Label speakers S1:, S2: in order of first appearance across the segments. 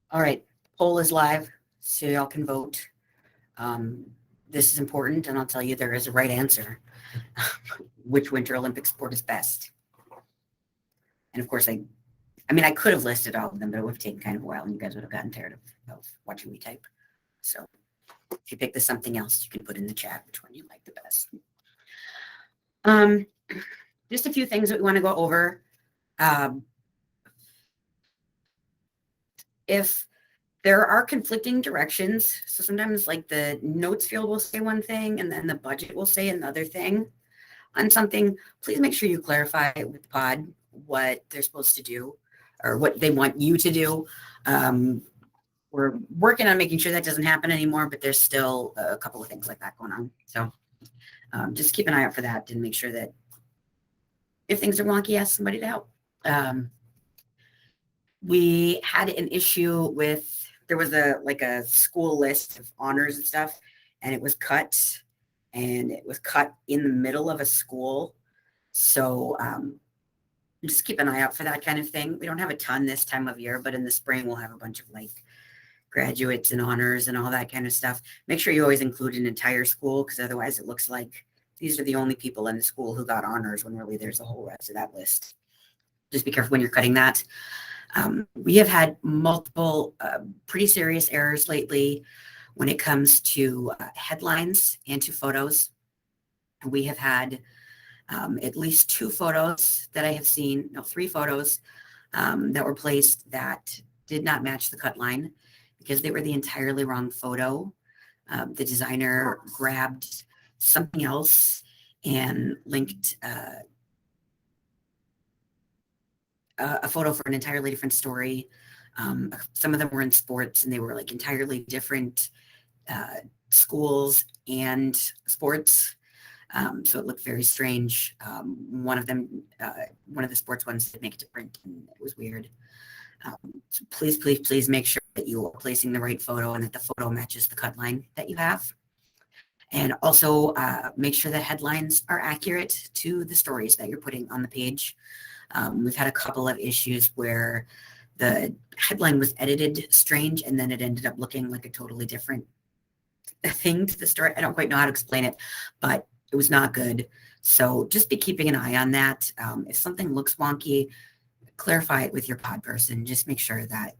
S1: All right, poll is live, so y'all can vote. This is important, and I'll tell you there is a right answer. Which Winter Olympic sport is best? And of course, I mean, I could have listed all of them, but it would have taken kind of a while, and you guys would have gotten tired of watching me type. So if you pick this something else, you can put in the chat which one you like the best. Um, just a few things that we want to go over. If there are conflicting directions, so sometimes like the notes field will say one thing and then the budget will say another thing on something, please make sure you clarify with the pod what they're supposed to do or what they want you to do. We're working on making sure that doesn't happen anymore, but there's still a couple of things like that going on. So just keep an eye out for that and make sure that if things are wonky, ask somebody to help. We had an issue with, there was a school list of honors and stuff, and it was cut in the middle of a school. So just keep an eye out for that kind of thing. We don't have a ton this time of year, but in the spring we'll have a bunch of like graduates and honors and all that kind of stuff. Make sure you always include an entire school, because otherwise it looks like these are the only people in the school who got honors when really there's a whole rest of that list. Just be careful when you're cutting that. We have had multiple pretty serious errors lately when it comes to headlines and to photos. We have had at least 2 photos that I have seen, no, 3 photos that were placed that did not match the cut line because they were the entirely wrong photo. The designer grabbed something else and linked a photo for an entirely different story. Some of them were in sports and they were like entirely different schools and sports. So it looked very strange. One of the sports ones did make it to print and it was weird. So please make sure that you are placing the right photo and that the photo matches the cut line that you have. And also make sure that headlines are accurate to the stories that you're putting on the page. We've had a couple of issues where the headline was edited strange and then it ended up looking like a totally different thing to the story. I don't quite know how to explain it, but it was not good. So just be keeping an eye on that. If something looks wonky, clarify it with your pod person. Just make sure that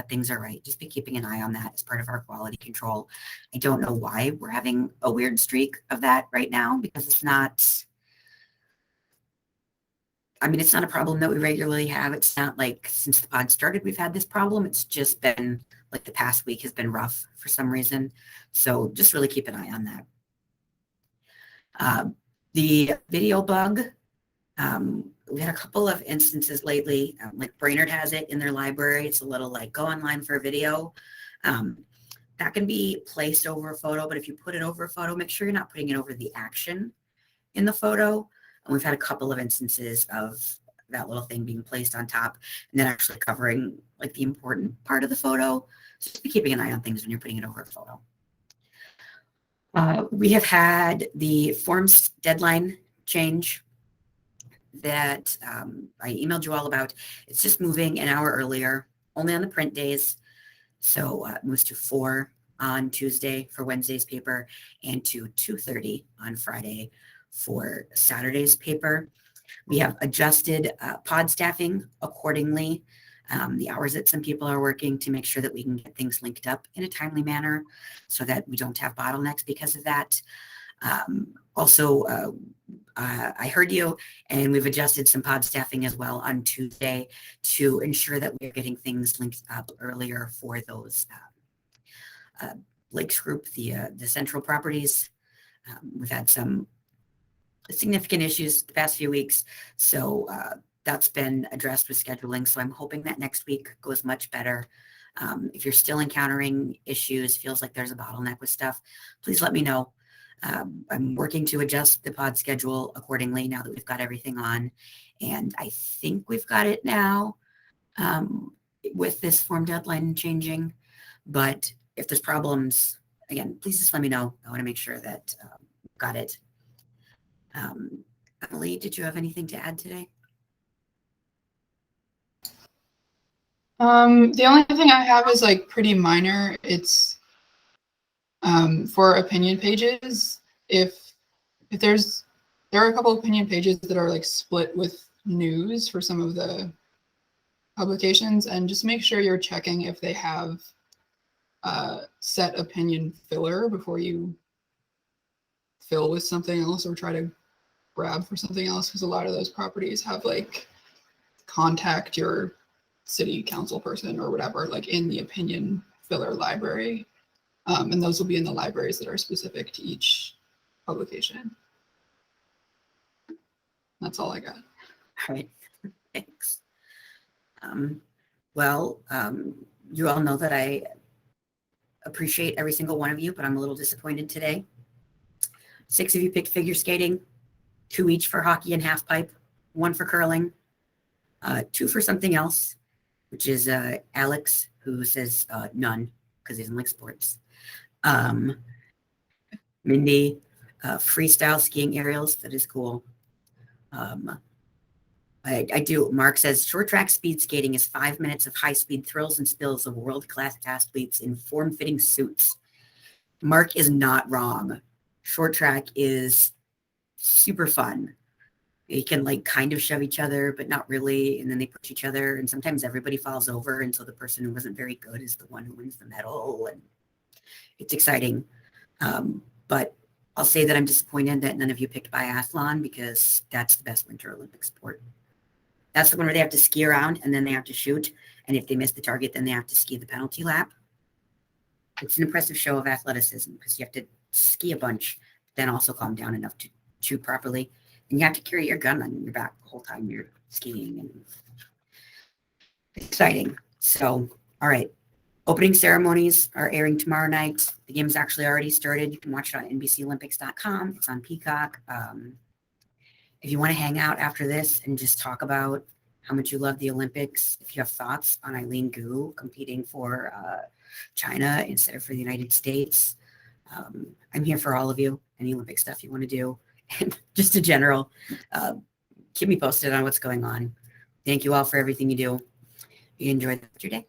S1: things are right. Just be keeping an eye on that as part of our quality control. I don't know why we're having a weird streak of that right now, because it's not, I mean, it's not a problem that we regularly have. It's not like since the pod started, we've had this problem. It's just been like the past week has been rough for some reason. So just really keep an eye on that. The video bug, we had a couple of instances lately, like Brainerd has it in their library. It's a little like go online for a video. That can be placed over a photo, but if you put it over a photo, make sure you're not putting it over the action in the photo. And we've had a couple of instances of that little thing being placed on top and then actually covering like the important part of the photo. So just be keeping an eye on things when you're putting it over a photo. We have had the forms deadline change that I emailed you all about. It's just moving an hour earlier, only on the print days. So it moves to 4 on Tuesday for Wednesday's paper and to 2:30 on Friday for Saturday's paper. We have adjusted pod staffing accordingly, the hours that some people are working to make sure that we can get things linked up in a timely manner so that we don't have bottlenecks because of that. Also, I heard you, and we've adjusted some pod staffing as well on Tuesday to ensure that we're getting things linked up earlier for those Lakes Group, the central properties. We've had some significant issues the past few weeks, so that's been addressed with scheduling. So I'm hoping that next week goes much better. If you're still encountering issues, feels like there's a bottleneck with stuff, please let me know. I'm working to adjust the pod schedule accordingly now that we've got everything on. And I think we've got it now with this form deadline changing. But if there's problems, again, please just let me know. I want to make sure that we've got it. Emily, did you have anything to add today?
S2: The only thing I have is like pretty minor. It's for opinion pages. If there are a couple opinion pages that are like split with news for some of the publications, and just make sure you're checking if they have set opinion filler before you fill with something else or try to grab for something else, because a lot of those properties have like contact your city council person or whatever, like in the opinion filler library. And those will be in the libraries that are specific to each publication. That's all I got.
S1: All right, thanks. Well, you all know that I appreciate every single one of you, but I'm a little disappointed today. 6 of you picked figure skating, 2 each for hockey and half pipe, 1 for curling, 2 for something else, which is Alex, who says none because he doesn't like sports. Mindy, freestyle skiing aerials. That is cool. I do. Mark says short track speed skating is 5 minutes of high speed thrills and spills of world class athletes in form fitting suits. Mark is not wrong. Short track is super fun. You can like kind of shove each other, but not really. And then they push each other. And sometimes everybody falls over. And so the person who wasn't very good is the one who wins the medal. And it's exciting. But I'll say that I'm disappointed that none of you picked biathlon, because that's the best Winter Olympic sport. That's the one where they have to ski around and then they have to shoot. And if they miss the target, then they have to ski the penalty lap. It's an impressive show of athleticism because you have to ski a bunch, then also calm down enough to shoot properly. And you have to carry your gun on your back the whole time you're skiing. And exciting. So, all right. Opening ceremonies are airing tomorrow night. The game's actually already started. You can watch it on NBCOlympics.com. It's on Peacock. If you want to hang out after this and just talk about how much you love the Olympics, if you have thoughts on Eileen Gu competing for China instead of for the United States, I'm here for all of you. Any Olympic stuff you want to do, and just in general, keep me posted on what's going on. Thank you all for everything you do. You enjoy your day.